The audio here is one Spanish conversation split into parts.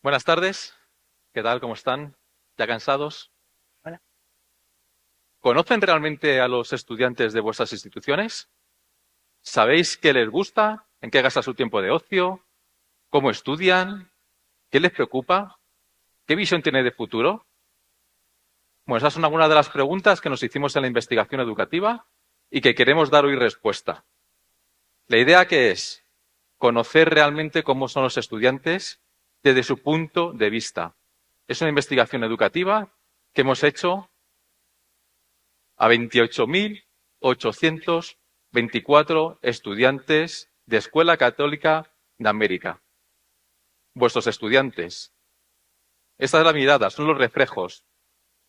Buenas tardes, ¿qué tal? ¿Cómo están? ¿Ya cansados? Hola. ¿Conocen realmente a los estudiantes de vuestras instituciones? ¿Sabéis qué les gusta? ¿En qué gastan su tiempo de ocio? ¿Cómo estudian? ¿Qué les preocupa? ¿Qué visión tiene de futuro? Bueno, esas son algunas de las preguntas que nos hicimos en la investigación educativa y que queremos dar hoy respuesta. La idea que es conocer realmente cómo son los estudiantes desde su punto de vista. Es una investigación educativa que hemos hecho a 28.824 estudiantes de Escuela Católica de América. Vuestros estudiantes. Esta es la mirada, son los reflejos.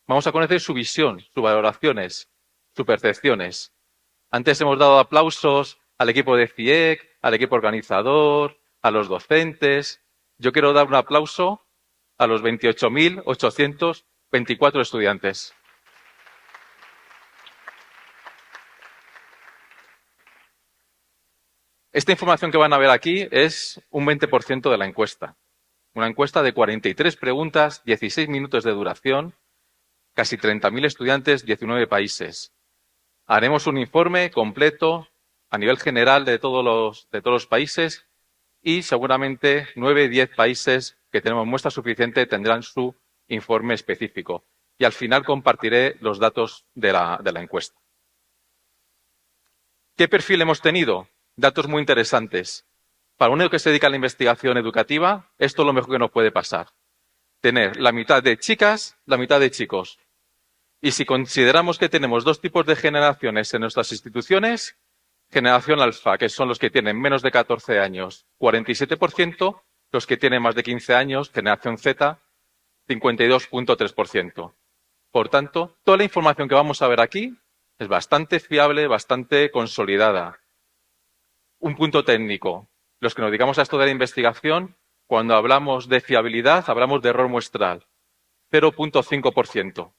Vamos a conocer su visión, sus valoraciones, sus percepciones. Antes hemos dado aplausos al equipo de CIEC, al equipo organizador, a los docentes. Yo quiero dar un aplauso a los 28.824 estudiantes. Esta información que van a ver aquí es un 20% de la encuesta. Una encuesta de 43 preguntas, 16 minutos de duración, casi 30.000 estudiantes, 19 países. Haremos un informe completo a nivel general de todos los países y seguramente 9, 10 países que tenemos muestra suficiente tendrán su informe específico. Y al final compartiré los datos de la encuesta. ¿Qué perfil hemos tenido? Datos muy interesantes. Para uno que se dedica a la investigación educativa, esto es lo mejor que nos puede pasar. Tener la mitad de chicas, la mitad de chicos. Y si consideramos que tenemos dos tipos de generaciones en nuestras instituciones, generación alfa, que son los que tienen menos de 14 años, 47%, los que tienen más de 15 años, generación Z, 52.3%. Por tanto, toda la información que vamos a ver aquí es bastante fiable, bastante consolidada. Un punto técnico. Los que nos dedicamos a esto de la investigación, cuando hablamos de fiabilidad, hablamos de error muestral. 0.5%.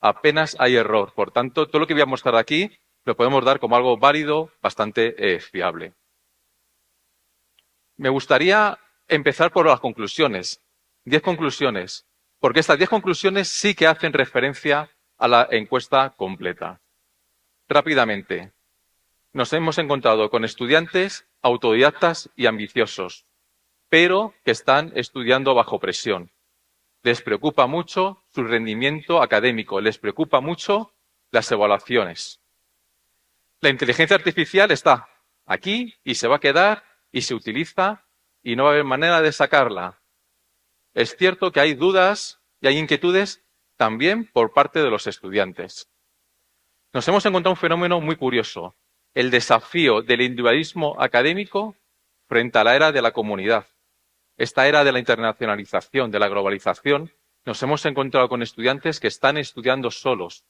Apenas hay error. Por tanto, todo lo que voy a mostrar aquí lo podemos dar como algo válido, bastante fiable. Me gustaría empezar por las conclusiones. 10 conclusiones. Porque estas 10 conclusiones sí que hacen referencia a la encuesta completa. Rápidamente. Nos hemos encontrado con estudiantes autodidactas y ambiciosos, pero que están estudiando bajo presión. Les preocupa mucho su rendimiento académico, les preocupa mucho las evaluaciones. La inteligencia artificial está aquí y se va a quedar y se utiliza y no va a haber manera de sacarla. Es cierto que hay dudas y hay inquietudes también por parte de los estudiantes. Nos hemos encontrado un fenómeno muy curioso. El desafío del individualismo académico frente a la era de la comunidad. Esta era de la internacionalización, de la globalización, nos hemos encontrado con estudiantes que están estudiando solos,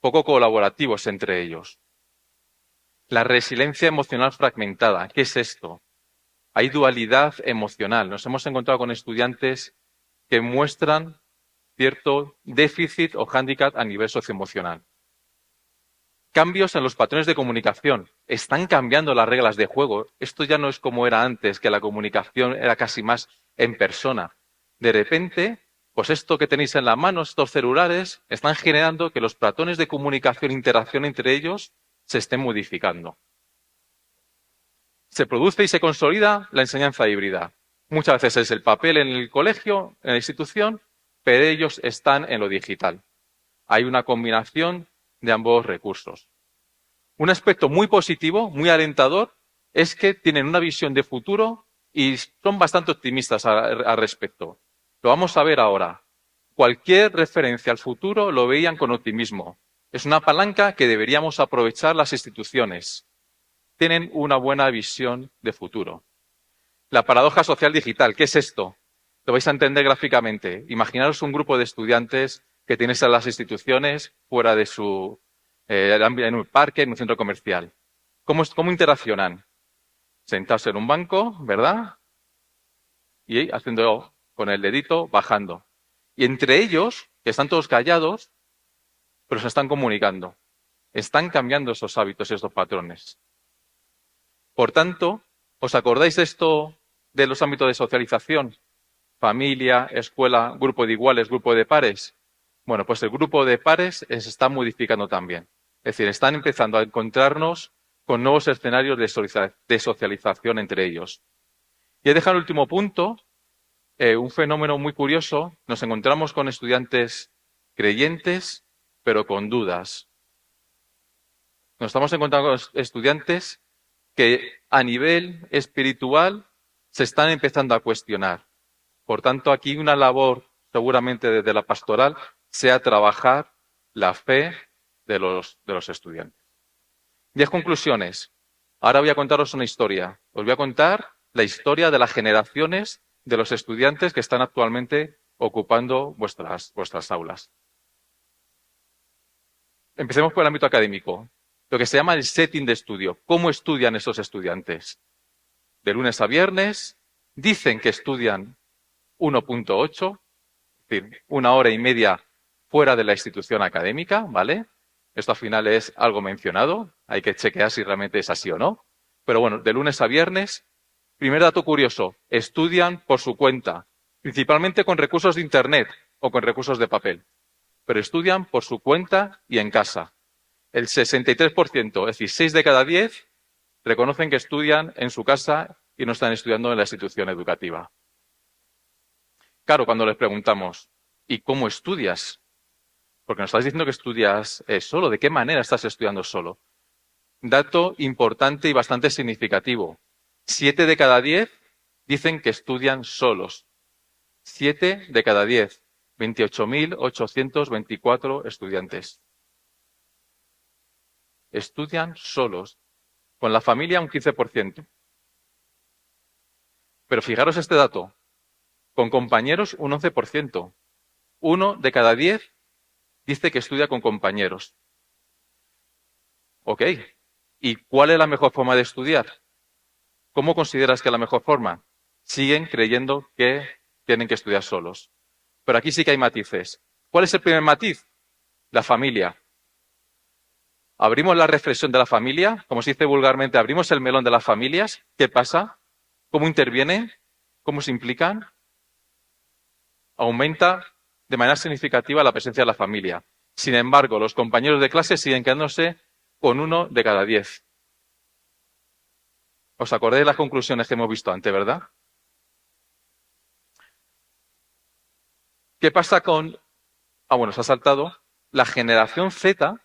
poco colaborativos entre ellos. La resiliencia emocional fragmentada. ¿Qué es esto? Hay dualidad emocional. Nos hemos encontrado con estudiantes que muestran cierto déficit o hándicap a nivel socioemocional. Cambios en los patrones de comunicación. Están cambiando las reglas de juego. Esto ya no es como era antes, que la comunicación era casi más en persona. De repente, pues esto que tenéis en la mano, estos celulares, están generando que los patrones de comunicación e interacción entre ellos se estén modificando. Se produce y se consolida la enseñanza híbrida. Muchas veces es el papel en el colegio, en la institución, pero ellos están en lo digital. Hay una combinación de ambos recursos. Un aspecto muy positivo, muy alentador, es que tienen una visión de futuro y son bastante optimistas al respecto. Lo vamos a ver ahora. Cualquier referencia al futuro lo veían con optimismo. Es una palanca que deberíamos aprovechar las instituciones. Tienen una buena visión de futuro. La paradoja social digital, ¿qué es esto? Lo vais a entender gráficamente. Imaginaros un grupo de estudiantes que tienes en las instituciones, fuera de su en un parque, en un centro comercial. ¿Cómo interaccionan? Sentados en un banco, ¿verdad? Y haciendo con el dedito, bajando. Y entre ellos, que están todos callados, pero se están comunicando. Están cambiando esos hábitos y esos patrones. Por tanto, ¿os acordáis de esto de los ámbitos de socialización? familia, escuela, grupo de iguales, grupo de pares. Bueno, pues el grupo de pares se está modificando también. Es decir, están empezando a encontrarnos con nuevos escenarios de socialización entre ellos. Y he dejado el último punto, un fenómeno muy curioso. Nos encontramos con estudiantes creyentes, pero con dudas. Nos estamos encontrando con estudiantes que a nivel espiritual se están empezando a cuestionar. Por tanto, aquí una labor seguramente desde la pastoral sea trabajar la fe de los estudiantes. 10 conclusiones. Ahora voy a contaros una historia. Os voy a contar la historia de las generaciones de los estudiantes que están actualmente ocupando vuestras aulas. Empecemos por el ámbito académico. Lo que se llama el setting de estudio. ¿Cómo estudian esos estudiantes? De lunes a viernes, dicen que estudian 1.8, es decir, 1 hora y media fuera de la institución académica, ¿vale? Esto al final es algo mencionado, hay que chequear si realmente es así o no. Pero bueno, de lunes a viernes, primer dato curioso, estudian por su cuenta, principalmente con recursos de Internet o con recursos de papel, pero estudian por su cuenta y en casa. El 63%, es decir, 6 de cada 10, reconocen que estudian en su casa y no están estudiando en la institución educativa. Claro, cuando les preguntamos, ¿y cómo estudias? Porque nos estás diciendo que estudias solo. ¿De qué manera estás estudiando solo? Dato importante y bastante significativo. 7 de cada 10 dicen que estudian solos. 7 de cada 10. 28.824 estudiantes. Estudian solos. Con la familia un 15%. Pero fijaros este dato. Con compañeros un 11%. 1 de cada 10 dice que estudia con compañeros. Ok. ¿Y cuál es la mejor forma de estudiar? ¿Cómo consideras que es la mejor forma? Siguen creyendo que tienen que estudiar solos. Pero aquí sí que hay matices. ¿Cuál es el primer matiz? La familia. Abrimos la reflexión de la familia, como se dice vulgarmente, abrimos el melón de las familias. ¿Qué pasa? ¿Cómo intervienen? ¿Cómo se implican? Aumenta de manera significativa la presencia de la familia. Sin embargo, los compañeros de clase siguen quedándose con 1 de cada 10. ¿Os acordáis de las conclusiones que hemos visto antes, verdad? ¿Qué pasa con... bueno, se ha saltado. La generación Z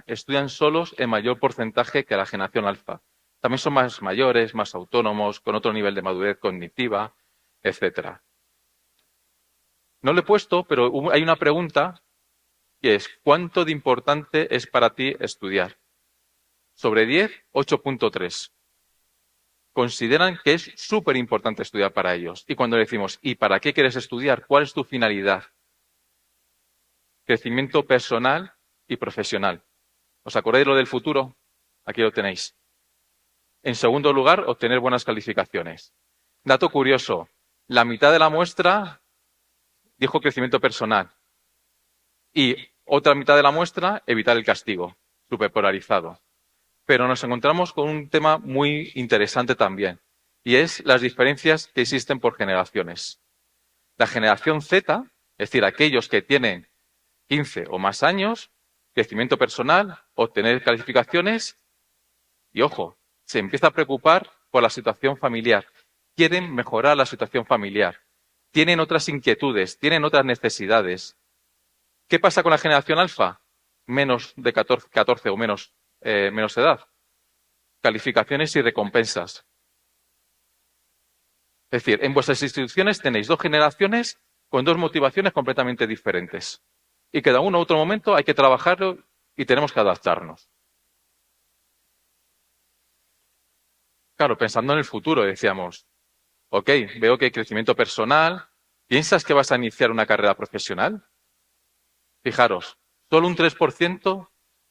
estudian solos en mayor porcentaje que la generación alfa. También son más mayores, más autónomos, con otro nivel de madurez cognitiva, etcétera. No lo he puesto, pero hay una pregunta que es, ¿cuánto de importante es para ti estudiar? Sobre 10, 8.3. Consideran que es súper importante estudiar para ellos. Y cuando decimos, ¿y para qué quieres estudiar? ¿Cuál es tu finalidad? Crecimiento personal y profesional. ¿Os acordáis lo del futuro? Aquí lo tenéis. En segundo lugar, obtener buenas calificaciones. Dato curioso, la mitad de la muestra dijo crecimiento personal. Y otra mitad de la muestra, evitar el castigo, súper polarizado. Pero nos encontramos con un tema muy interesante también, y es las diferencias que existen por generaciones. La generación Z, es decir, aquellos que tienen 15 o más años, crecimiento personal, obtener calificaciones, y ojo, se empieza a preocupar por la situación familiar. Quieren mejorar la situación familiar. Tienen otras inquietudes, tienen otras necesidades. ¿Qué pasa con la generación alfa? Menos de 14 o menos edad. Calificaciones y recompensas. Es decir, en vuestras instituciones tenéis 2 generaciones con 2 motivaciones completamente diferentes. Y cada uno a otro momento hay que trabajarlo y tenemos que adaptarnos. Claro, pensando en el futuro, decíamos, ok, veo que hay crecimiento personal. ¿Piensas que vas a iniciar una carrera profesional? Fijaros, solo un 3%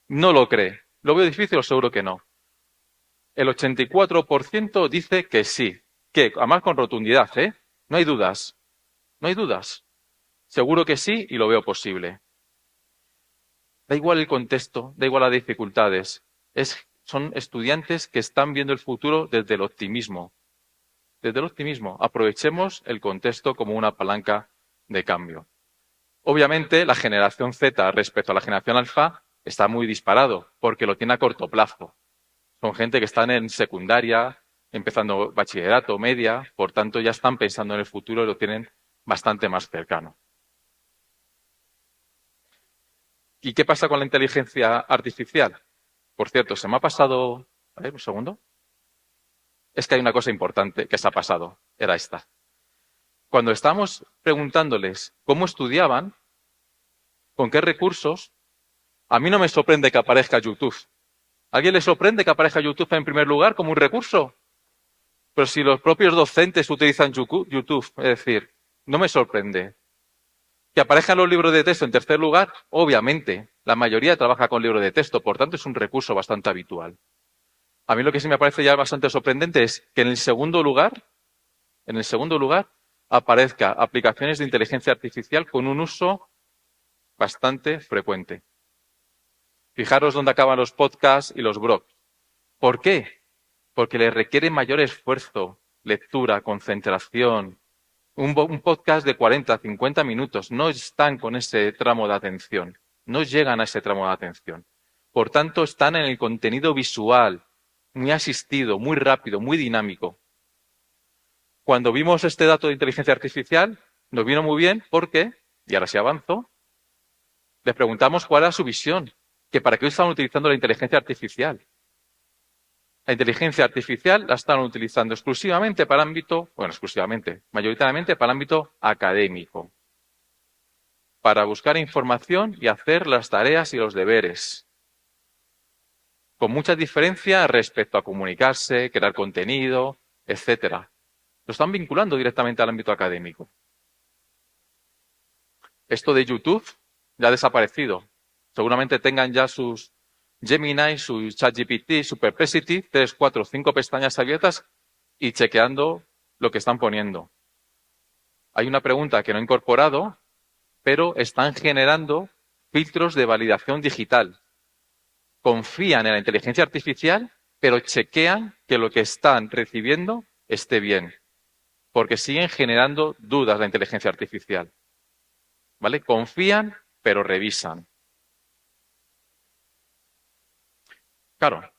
no lo cree. ¿Lo veo difícil o seguro que no? El 84% dice que sí, que además con rotundidad, ¿eh? No hay dudas, no hay dudas. Seguro que sí y lo veo posible. Da igual el contexto, da igual las dificultades. Son estudiantes que están viendo el futuro desde el optimismo. desde el optimismo. Aprovechemos el contexto como una palanca de cambio. Obviamente, la generación Z respecto a la generación alfa está muy disparado, porque lo tiene a corto plazo. Son gente que están en secundaria, empezando bachillerato, media, por tanto ya están pensando en el futuro y lo tienen bastante más cercano. ¿Y qué pasa con la inteligencia artificial? Por cierto, se me ha pasado... A ver, un segundo. Es que hay una cosa importante que se ha pasado. Era esta. Cuando estábamos preguntándoles cómo estudiaban, con qué recursos, a mí no me sorprende que aparezca YouTube. ¿A alguien le sorprende que aparezca YouTube en primer lugar como un recurso? Pero si los propios docentes utilizan YouTube, es decir, no me sorprende. Que aparezcan los libros de texto en tercer lugar, obviamente, la mayoría trabaja con libros de texto, por tanto es un recurso bastante habitual. A mí lo que sí me parece ya bastante sorprendente es que en el segundo lugar, aparezca aplicaciones de inteligencia artificial con un uso bastante frecuente. Fijaros dónde acaban los podcasts y los blogs. ¿Por qué? Porque les requiere mayor esfuerzo, lectura, concentración. Un podcast de 40, 50 minutos no están con ese tramo de atención, no llegan a ese tramo de atención. Por tanto, están en el contenido visual, muy asistido, muy rápido, muy dinámico. Cuando vimos este dato de inteligencia artificial, nos vino muy bien porque, y ahora sí avanzo, les preguntamos cuál era su visión, que para qué estaban utilizando la inteligencia artificial. La inteligencia artificial la están utilizando exclusivamente para ámbito, bueno, exclusivamente, mayoritariamente para ámbito académico, para buscar información y hacer las tareas y los deberes, con mucha diferencia respecto a comunicarse, crear contenido, etcétera. Lo están vinculando directamente al ámbito académico. Esto de YouTube ya ha desaparecido. Seguramente tengan ya sus Gemini, su ChatGPT, su Perplexity, 3, 4, 5 pestañas abiertas y chequeando lo que están poniendo. Hay una pregunta que no he incorporado, pero están generando filtros de validación digital. Confían en la inteligencia artificial, pero chequean que lo que están recibiendo esté bien, porque siguen generando dudas la inteligencia artificial. ¿Vale? Confían, pero revisan. Claro,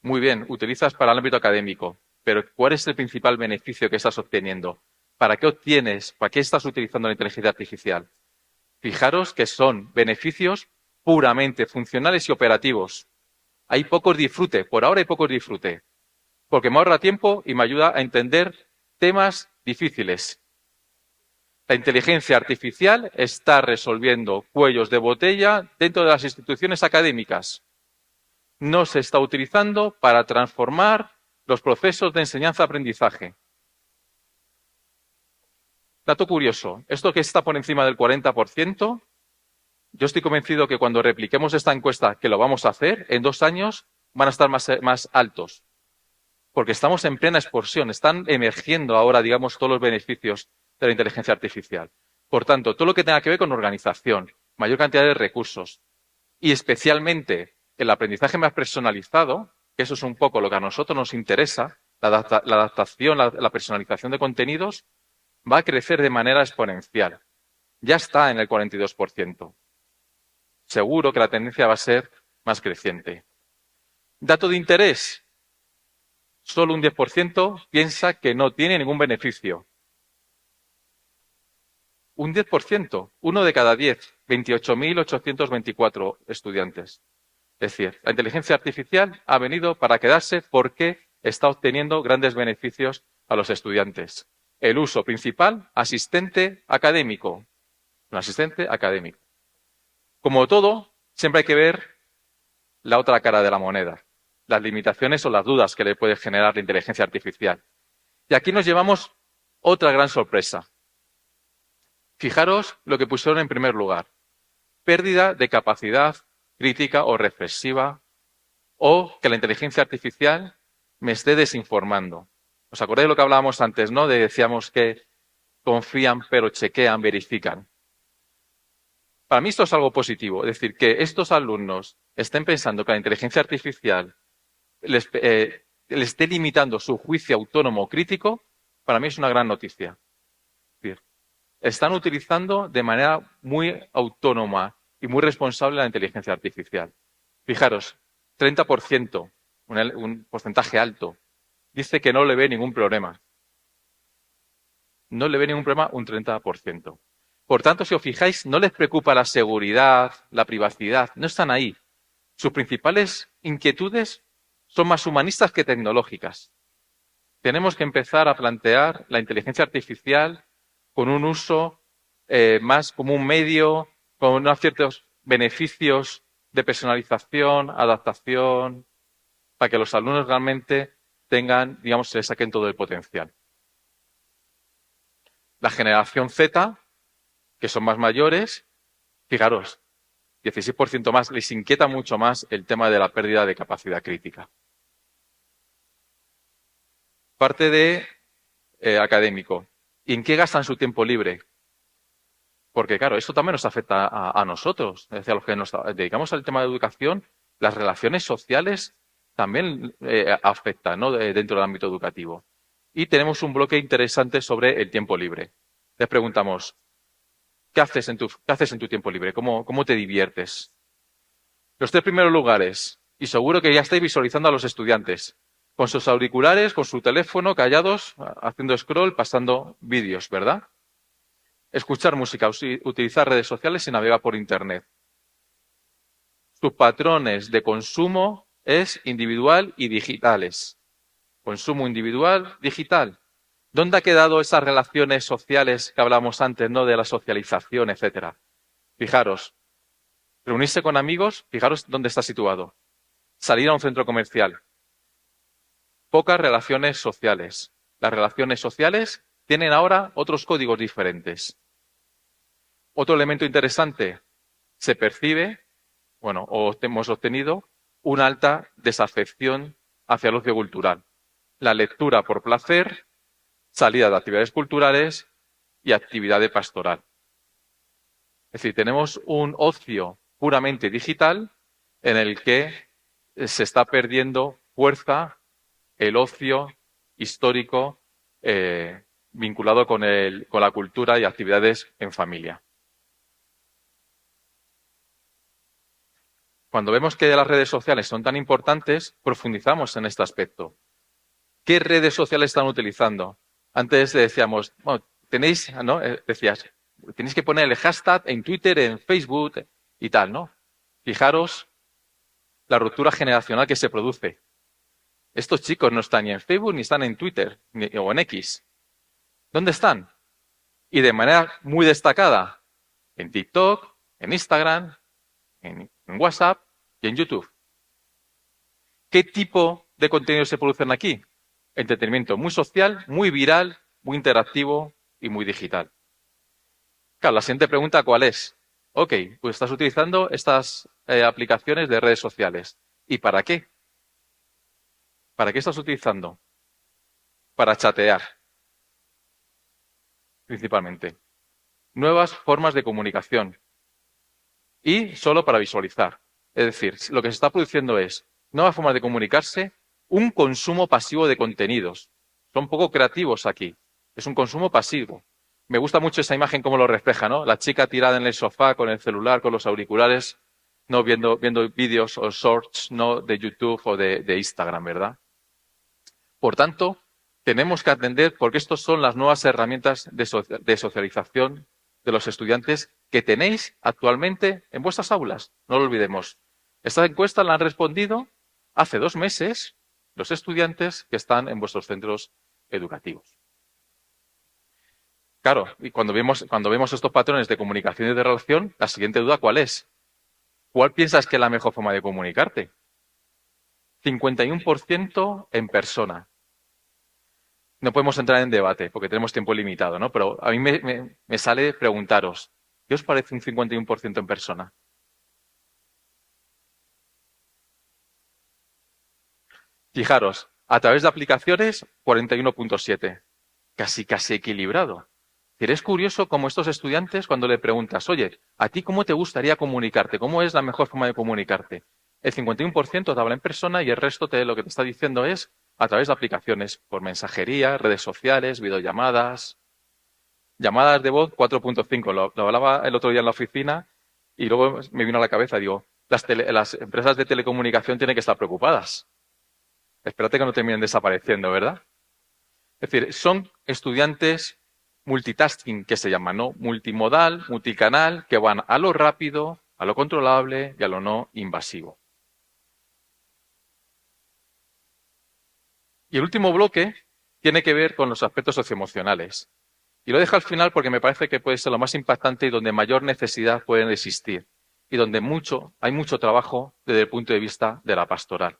muy bien, utilizas para el ámbito académico, pero ¿cuál es el principal beneficio que estás obteniendo? ¿Para qué estás utilizando la inteligencia artificial? Fijaros que son beneficios puramente funcionales y operativos. Hay pocos disfrute, por ahora hay pocos disfrute, porque me ahorra tiempo y me ayuda a entender temas difíciles. La inteligencia artificial está resolviendo cuellos de botella dentro de las instituciones académicas. No se está utilizando para transformar los procesos de enseñanza-aprendizaje. Dato curioso, esto que está por encima del 40%, yo estoy convencido que cuando repliquemos esta encuesta, que lo vamos a hacer, en 2 años van a estar más altos. Porque estamos en plena explosión, están emergiendo ahora, digamos, todos los beneficios de la inteligencia artificial. Por tanto, todo lo que tenga que ver con organización, mayor cantidad de recursos y especialmente el aprendizaje más personalizado, que eso es un poco lo que a nosotros nos interesa, la adaptación, la personalización de contenidos, va a crecer de manera exponencial. Ya está en el 42%. Seguro que la tendencia va a ser más creciente. Dato de interés. Solo un 10% piensa que no tiene ningún beneficio. Un 10%, 1 de cada 10, 28.824 estudiantes. Es decir, la inteligencia artificial ha venido para quedarse porque está obteniendo grandes beneficios a los estudiantes. El uso principal, asistente académico. Un asistente académico. Como todo, siempre hay que ver la otra cara de la moneda. Las limitaciones o las dudas que le puede generar la inteligencia artificial. Y aquí nos llevamos otra gran sorpresa. Fijaros lo que pusieron en primer lugar. Pérdida de capacidad crítica o reflexiva, o que la inteligencia artificial me esté desinformando. ¿Os acordáis de lo que hablábamos antes, no? Decíamos que confían, pero chequean, verifican. Para mí esto es algo positivo, es decir, que estos alumnos estén pensando que la inteligencia artificial les esté limitando su juicio autónomo crítico, Para mí es una gran noticia. Es decir, están utilizando de manera muy autónoma y muy responsable la inteligencia artificial. Fijaros, 30%, un porcentaje alto, dice que no le ve ningún problema. No le ve ningún problema un 30%. Por tanto, si os fijáis, no les preocupa la seguridad, la privacidad, no están ahí. Sus principales inquietudes son más humanistas que tecnológicas. Tenemos que empezar a plantear la inteligencia artificial con un uso más como un medio, con unos ciertos beneficios de personalización, adaptación, para que los alumnos realmente tengan, digamos, se les saquen todo el potencial. La generación Z, que son más mayores, fijaros, 16% más, les inquieta mucho más el tema de la pérdida de capacidad crítica. Parte de académico. ¿Y en qué gastan su tiempo libre? Porque, claro, esto también nos afecta a nosotros, es decir, a los que nos dedicamos al tema de educación, las relaciones sociales también afectan, ¿no? Dentro del ámbito educativo. Y tenemos un bloque interesante sobre el tiempo libre. Les preguntamos, ¿qué haces en tu tiempo libre? ¿Cómo te diviertes? Los 3 primeros lugares, y seguro que ya estáis visualizando a los estudiantes, con sus auriculares, con su teléfono, callados, haciendo scroll, pasando vídeos, ¿verdad? Escuchar música, utilizar redes sociales y navegar por Internet. Sus patrones de consumo es individual y digitales. Consumo individual, digital. ¿Dónde ha quedado esas relaciones sociales que hablamos antes, ¿no? De la socialización, etcétera? Fijaros, reunirse con amigos, fijaros dónde está situado. Salir a un centro comercial. Pocas relaciones sociales. Las relaciones sociales tienen ahora otros códigos diferentes. Otro elemento interesante, se percibe, o hemos obtenido una alta desafección hacia el ocio cultural. La lectura por placer, salida de actividades culturales y actividad de pastoral. Es decir, tenemos un ocio puramente digital en el que se está perdiendo fuerza el ocio histórico vinculado con la cultura y actividades en familia. Cuando vemos que las redes sociales son tan importantes, profundizamos en este aspecto. ¿Qué redes sociales están utilizando? Antes decíamos, tenéis que poner el hashtag en Twitter, en Facebook y tal, ¿no? Fijaros la ruptura generacional que se produce. Estos chicos no están ni en Facebook ni están en Twitter o en X. ¿Dónde están? Y de manera muy destacada, en TikTok, en Instagram, en WhatsApp y en YouTube. ¿Qué tipo de contenidos se producen aquí? Entretenimiento muy social, muy viral, muy interactivo y muy digital. Claro, la siguiente pregunta, ¿cuál es? Ok, pues estás utilizando estas aplicaciones de redes sociales. ¿Y para qué? ¿Para qué estás utilizando? Para chatear, principalmente. Nuevas formas de comunicación. Y solo para visualizar. Es decir, lo que se está produciendo es nuevas formas de comunicarse, un consumo pasivo de contenidos. Son poco creativos aquí. Es un consumo pasivo. Me gusta mucho esa imagen como lo refleja, ¿no? La chica tirada en el sofá con el celular, con los auriculares, no viendo vídeos o shorts, no de YouTube o de Instagram, ¿verdad? Por tanto, tenemos que atender porque estas son las nuevas herramientas de socialización de los estudiantes que tenéis actualmente en vuestras aulas. No lo olvidemos. Esta encuesta la han respondido hace 2 meses los estudiantes que están en vuestros centros educativos. Claro, y cuando vemos estos patrones de comunicación y de relación, la siguiente duda, ¿cuál es? ¿Cuál piensas que es la mejor forma de comunicarte? 51% en persona. No podemos entrar en debate porque tenemos tiempo limitado, ¿no? Pero a mí me sale preguntaros, ¿qué os parece un 51% en persona? Fijaros, a través de aplicaciones, 41.7. Casi equilibrado. Pero es curioso cómo estos estudiantes, cuando le preguntas, oye, ¿a ti cómo te gustaría comunicarte? ¿Cómo es la mejor forma de comunicarte? El 51% te habla en persona y el resto lo que te está diciendo es a través de aplicaciones, por mensajería, redes sociales, videollamadas, llamadas de voz 4.5. Lo hablaba el otro día en la oficina y luego me vino a la cabeza, digo, las empresas de telecomunicación tienen que estar preocupadas. Espérate que no terminen desapareciendo, ¿verdad? Es decir, son estudiantes multitasking, que se llaman, ¿no? Multimodal, multicanal, que van a lo rápido, a lo controlable y a lo no invasivo. Y el último bloque tiene que ver con los aspectos socioemocionales. Y lo dejo al final porque me parece que puede ser lo más impactante y donde mayor necesidad puede existir. Y donde hay mucho trabajo desde el punto de vista de la pastoral.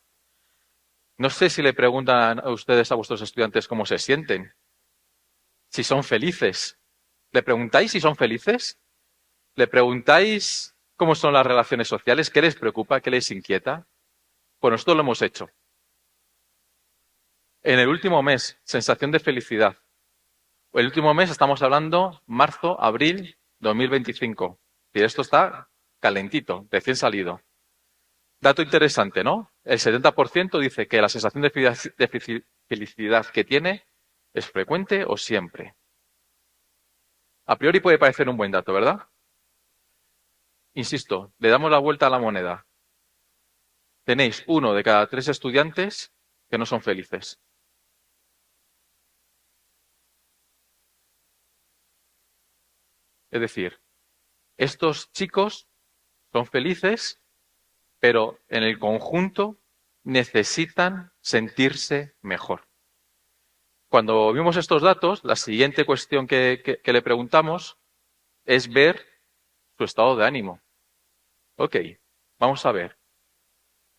No sé si le preguntan a ustedes, a vuestros estudiantes, cómo se sienten, si son felices. ¿Le preguntáis si son felices? ¿Le preguntáis cómo son las relaciones sociales? ¿Qué les preocupa? ¿Qué les inquieta? Pues nosotros lo hemos hecho. En el último mes, sensación de felicidad. El último mes estamos hablando marzo, abril 2025. Y esto está calentito, recién salido. Dato interesante, ¿no? El 70% dice que la sensación de felicidad que tiene es frecuente o siempre. A priori puede parecer un buen dato, ¿verdad? Insisto, le damos la vuelta a la moneda. Tenéis 1 de cada 3 estudiantes que no son felices. Es decir, estos chicos son felices, pero en el conjunto necesitan sentirse mejor. Cuando vimos estos datos, la siguiente cuestión que le preguntamos es ver su estado de ánimo. Ok, vamos a ver.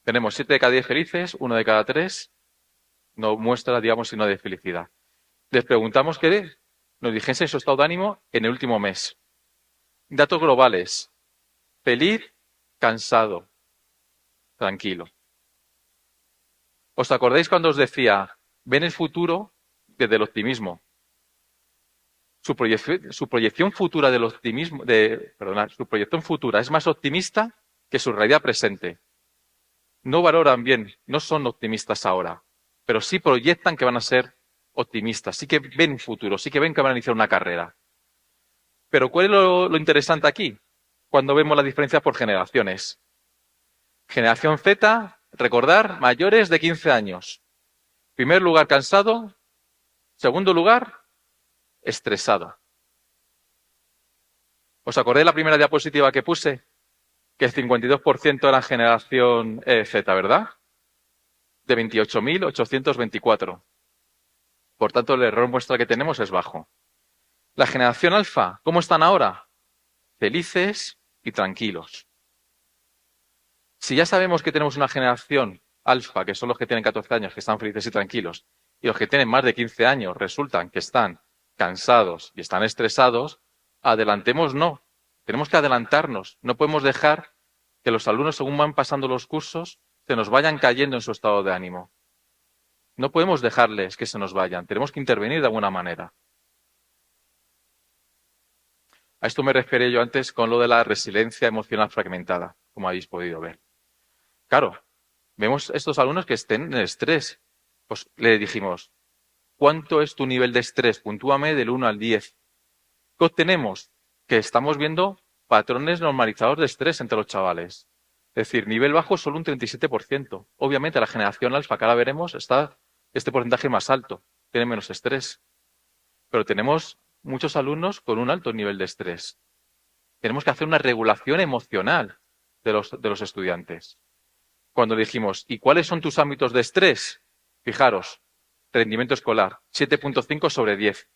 Tenemos 7 de cada 10 felices, 1 de cada 3 no muestra, digamos, signo de felicidad. Les preguntamos que nos dijesen su estado de ánimo en el último mes. Datos globales. Feliz, cansado, tranquilo. ¿Os acordáis cuando os decía, ven el futuro desde el optimismo? Su proyección futura del optimismo, su proyección futura es más optimista que su realidad presente. No valoran bien, no son optimistas ahora, pero sí proyectan que van a ser optimistas, sí que ven un futuro, sí que ven que van a iniciar una carrera. Pero ¿cuál es lo interesante aquí? Cuando vemos la diferencia por generaciones. Generación Z, recordar, mayores de 15 años. Primer lugar, cansado. Segundo lugar, estresado. ¿Os acordáis de la primera diapositiva que puse? Que el 52% era generación Z, ¿verdad? De 28.824. Por tanto, el error muestra que tenemos es bajo. La generación alfa, ¿cómo están ahora? Felices y tranquilos. Si ya sabemos que tenemos una generación alfa, que son los que tienen 14 años, que están felices y tranquilos, y los que tienen más de 15 años resultan que están cansados y están estresados, adelantemos no. Tenemos que adelantarnos. No podemos dejar que los alumnos, según van pasando los cursos, se nos vayan cayendo en su estado de ánimo. No podemos dejarles que se nos vayan. Tenemos que intervenir de alguna manera. A esto me refería yo antes con lo de la resiliencia emocional fragmentada, como habéis podido ver. Claro, vemos estos alumnos que estén en estrés. Pues le dijimos, ¿cuánto es tu nivel de estrés? Puntúame del 1 al 10. ¿Qué obtenemos? Que estamos viendo patrones normalizados de estrés entre los chavales. Es decir, nivel bajo solo un 37%. Obviamente la generación alfa que ahora veremos está este porcentaje más alto, tiene menos estrés. Pero tenemos muchos alumnos con un alto nivel de estrés. Tenemos que hacer una regulación emocional de los estudiantes. Cuando dijimos, ¿y cuáles son tus ámbitos de estrés? Fijaros, rendimiento escolar, 7.5 sobre 10.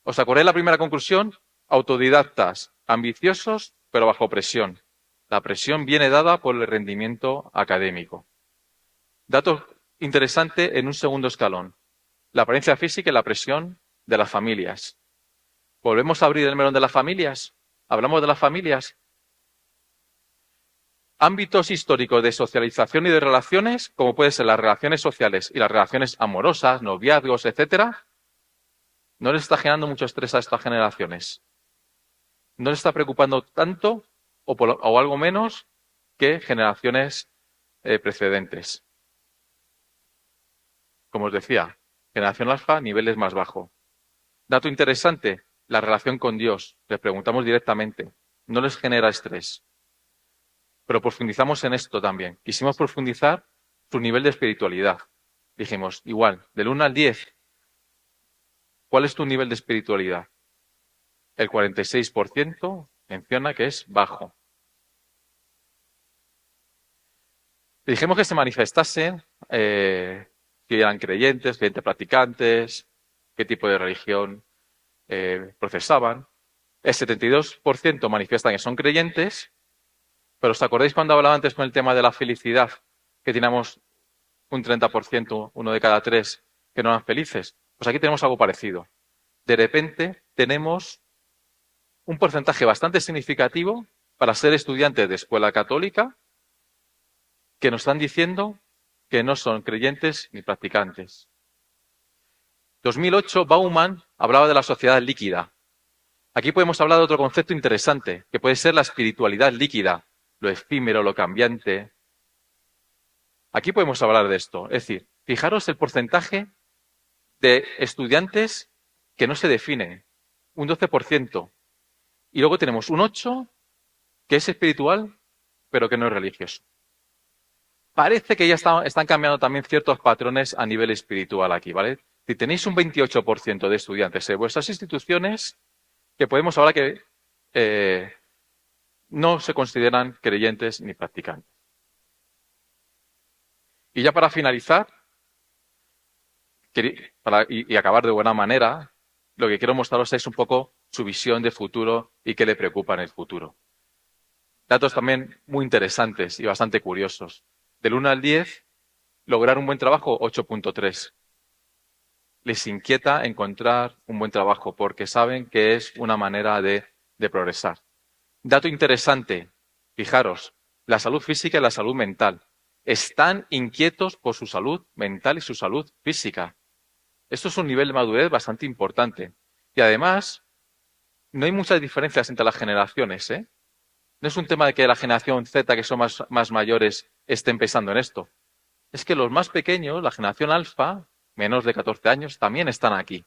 ¿Os acordáis la primera conclusión? Autodidactas, ambiciosos, pero bajo presión. La presión viene dada por el rendimiento académico. Dato interesante en un segundo escalón. La apariencia física y la presión de las familias. ¿Volvemos a abrir el melón de las familias? ¿Hablamos de las familias? Ámbitos históricos de socialización y de relaciones, como pueden ser las relaciones sociales y las relaciones amorosas, noviazgos, etcétera, no les está generando mucho estrés a estas generaciones. No les está preocupando tanto o algo menos que generaciones precedentes. como os decía, generación alfa, niveles más bajos. Dato interesante, la relación con Dios. Les preguntamos directamente. No les genera estrés. Pero profundizamos en esto también. Quisimos profundizar su nivel de espiritualidad. Dijimos, igual, del 1 al 10, ¿cuál es tu nivel de espiritualidad? El 46% menciona que es bajo. Le dijimos que se manifestasen, si eran creyentes practicantes, qué tipo de religión profesaban. El 72% manifiestan que son creyentes, pero ¿os acordáis cuando hablaba antes con el tema de la felicidad? Que teníamos un 30%, uno de cada tres, que no eran felices. Pues aquí tenemos algo parecido. De repente tenemos un porcentaje bastante significativo para ser estudiantes de escuela católica que nos están diciendo que no son creyentes ni practicantes. 2008, Bauman hablaba de la sociedad líquida. Aquí podemos hablar de otro concepto interesante, que puede ser la espiritualidad líquida, lo efímero, lo cambiante. Aquí podemos hablar de esto. Es decir, fijaros el porcentaje de estudiantes que no se definen, un 12%. Y luego tenemos un 8% que es espiritual, pero que no es religioso. Parece que ya están cambiando también ciertos patrones a nivel espiritual aquí, ¿vale? Si tenéis un 28% de estudiantes en vuestras instituciones, que podemos hablar que no se consideran creyentes ni practicantes. Y ya para finalizar, y acabar de buena manera, lo que quiero mostraros es un poco su visión de futuro y qué le preocupa en el futuro. Datos también muy interesantes y bastante curiosos. Del 1 al 10, lograr un buen trabajo, 8.3. Les inquieta encontrar un buen trabajo porque saben que es una manera de progresar. Dato interesante, fijaros, la salud física y la salud mental. Están inquietos por su salud mental y su salud física. Esto es un nivel de madurez bastante importante. Y además, no hay muchas diferencias entre las generaciones, ¿eh? No es un tema de que la generación Z, que son más mayores, estén pensando en esto. Es que los más pequeños, la generación alfa, menos de 14 años, también están aquí.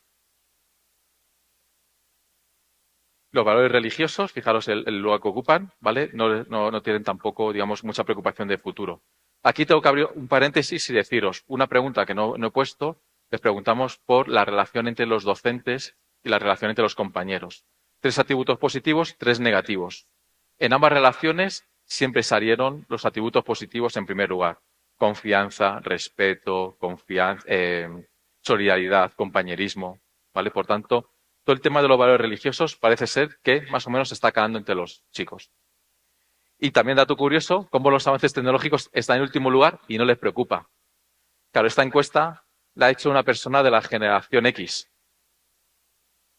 Los valores religiosos, fijaros el lugar que ocupan, ¿vale? No tienen tampoco, digamos, mucha preocupación de futuro. Aquí tengo que abrir un paréntesis y deciros una pregunta que no he puesto. Les preguntamos por la relación entre los docentes y la relación entre los compañeros. 3 atributos positivos, 3 negativos. En ambas relaciones siempre salieron los atributos positivos en primer lugar. Confianza, respeto, solidaridad, compañerismo, ¿vale? Por tanto, todo el tema de los valores religiosos parece ser que más o menos se está calando entre los chicos. Y también dato curioso, cómo los avances tecnológicos están en último lugar y no les preocupa. Claro, esta encuesta la ha hecho una persona de la generación X.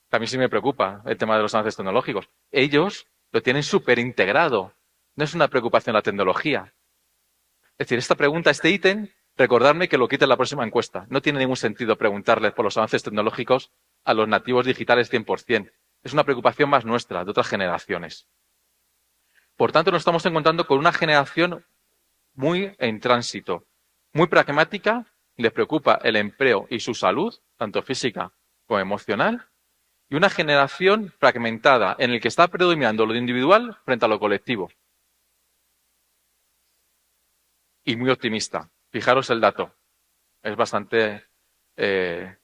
También sí me preocupa el tema de los avances tecnológicos. Ellos lo tienen súper integrado. No es una preocupación la tecnología. Es decir, esta pregunta, este ítem, recordadme que lo quite en la próxima encuesta. No tiene ningún sentido preguntarles por los avances tecnológicos a los nativos digitales 100%. Es una preocupación más nuestra, de otras generaciones. Por tanto, nos estamos encontrando con una generación muy en tránsito, muy pragmática, les preocupa el empleo y su salud, tanto física como emocional, y una generación fragmentada en la que está predominando lo individual frente a lo colectivo. Y muy optimista. Fijaros el dato. Es bastante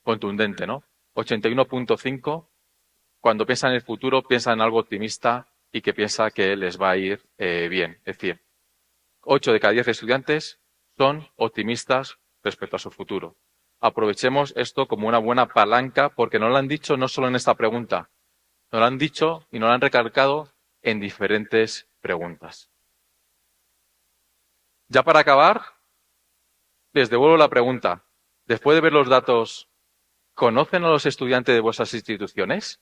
contundente, ¿no? 81.5. Cuando piensa en el futuro, piensa en algo optimista y que piensa que les va a ir bien. Es decir, 8 de cada 10 estudiantes son optimistas respecto a su futuro. Aprovechemos esto como una buena palanca porque nos lo han dicho no solo en esta pregunta, nos lo han dicho y nos lo han recalcado en diferentes preguntas. Ya para acabar, les devuelvo la pregunta. Después de ver los datos, ¿conocen a los estudiantes de vuestras instituciones?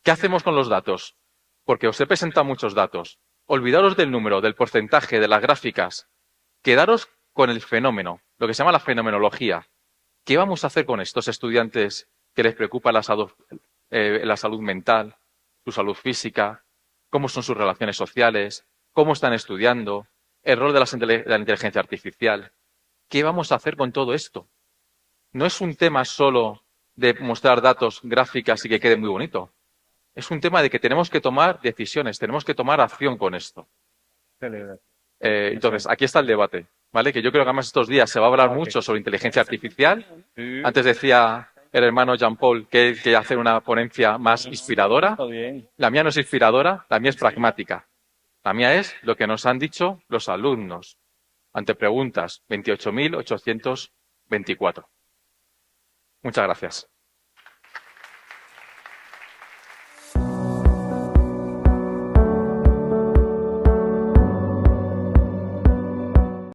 ¿Qué hacemos con los datos? Porque os he presentado muchos datos. Olvidaros del número, del porcentaje, de las gráficas. Quedaros con el fenómeno, lo que se llama la fenomenología. ¿Qué vamos a hacer con estos estudiantes que les preocupa la salud mental, su salud física, cómo son sus relaciones sociales, cómo están estudiando, el rol de la inteligencia artificial? ¿Qué vamos a hacer con todo esto? No es un tema solo de mostrar datos, gráficas y que quede muy bonito. Es un tema de que tenemos que tomar decisiones, tenemos que tomar acción con esto. Entonces, aquí está el debate, ¿vale? Que yo creo que además estos días se va a hablar mucho sobre inteligencia artificial. Antes decía el hermano Jean-Paul que él quería hacer una ponencia más inspiradora. La mía no es inspiradora, la mía es pragmática. La mía es lo que nos han dicho los alumnos ante preguntas 28.824. Muchas gracias.